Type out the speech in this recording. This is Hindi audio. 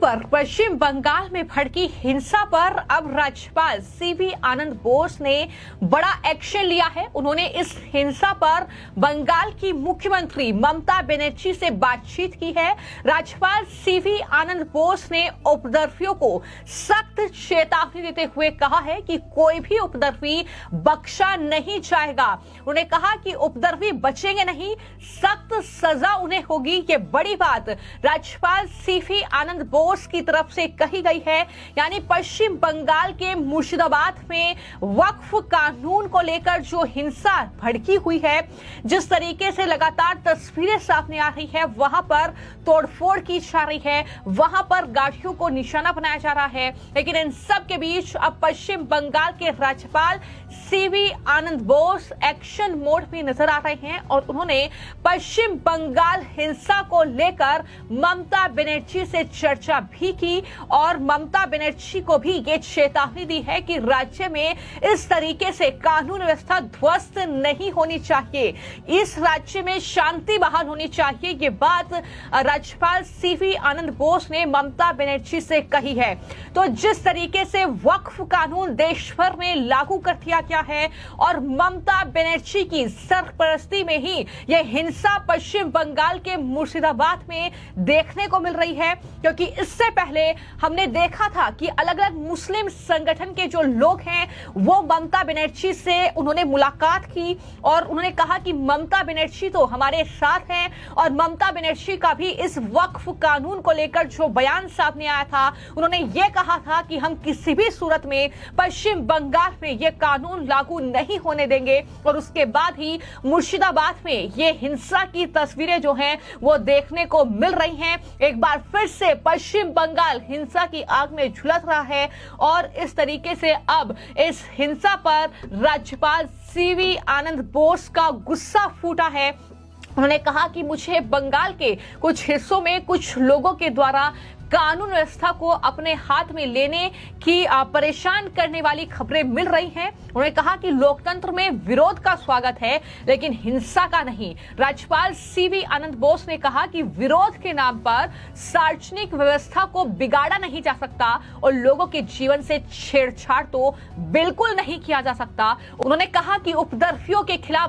पर पश्चिम बंगाल में भड़की हिंसा पर अब राज्यपाल सीवी आनंद बोस ने बड़ा एक्शन लिया है। उन्होंने इस हिंसा पर बंगाल की मुख्यमंत्री ममता बनर्जी से बातचीत की है। राज्यपाल सीवी आनंद बोस ने उपद्रवियों को सख्त चेतावनी देते हुए कहा है कि कोई भी उपद्रवी बख्शा नहीं जाएगा। उन्होंने कहा कि उपद्रवी बचेंगे नहीं, सख्त सजा उन्हें होगी। ये बड़ी बात राज्यपाल सीवी आनंद बोस की तरफ से कही गई है। यानी पश्चिम बंगाल के मुर्शिदाबाद में वक्फ कानून को लेकर जो हिंसा भड़की हुई है, जिस तरीके से लगातार तस्वीरें सामने आ रही है, वहां पर तोड़फोड़ की जा रही है, वहां पर गाड़ियों को निशाना बनाया जा रहा है। लेकिन इन सब के बीच अब पश्चिम बंगाल के राज्यपाल सीवी आनंद बोस एक्शन मोड में नजर आ रहे हैं और उन्होंने पश्चिम बंगाल हिंसा को लेकर ममता बनर्जी से चर्चा भी की और ममता बनर्जी को भी ये चेतावनी दी है कि राज्य में इस तरीके से कानून व्यवस्था ध्वस्त नहीं होनी चाहिए, इस राज्य में शांति बहाल होनी चाहिए। ये बात राज्यपाल सीवी आनंद बोस ने ममता बनर्जी से कही है। तो जिस तरीके से वक्फ कानून देश भर में लागू कर दिया गया है और ममता बनर्जी की सरपरस्ती में ही यह हिंसा पश्चिम बंगाल के मुर्शिदाबाद में देखने को मिल रही है, क्योंकि इससे पहले हमने देखा था कि अलग अलग मुस्लिम संगठन के जो लोग हैं वो ममता बनर्जी से उन्होंने मुलाकात की और उन्होंने कहा कि ममता बनर्जी तो हमारे साथ हैं। और ममता बनर्जी का भी इस वक्फ कानून को लेकर जो बयान सामने आया था, उन्होंने ये कहा था कि हम किसी भी सूरत में पश्चिम बंगाल में ये कानून लागू नहीं होने देंगे। और उसके बाद ही मुर्शिदाबाद में ये हिंसा की तस्वीरें जो हैं वो देखने को मिल रही हैं। एक बार फिर से पश्चिम बंगाल हिंसा की आग में झुलस रहा है और इस तरीके से अब इस हिंसा पर राज्यपाल सीवी आनंद बोस का गुस्सा फूटा है। उन्होंने कहा कि मुझे बंगाल के कुछ हिस्सों में कुछ लोगों के द्वारा कानून व्यवस्था को अपने हाथ में लेने की परेशान करने वाली खबरें मिल रही हैं। उन्होंने कहा कि लोकतंत्र में विरोध का स्वागत है, लेकिन हिंसा का नहीं। राज्यपाल सीवी आनंद बोस ने कहा कि विरोध के नाम पर सार्वजनिक व्यवस्था को बिगाड़ा नहीं जा सकता और लोगों के जीवन से छेड़छाड़ तो बिल्कुल नहीं किया जा सकता। उन्होंने कहा कि उपद्रवियों के खिलाफ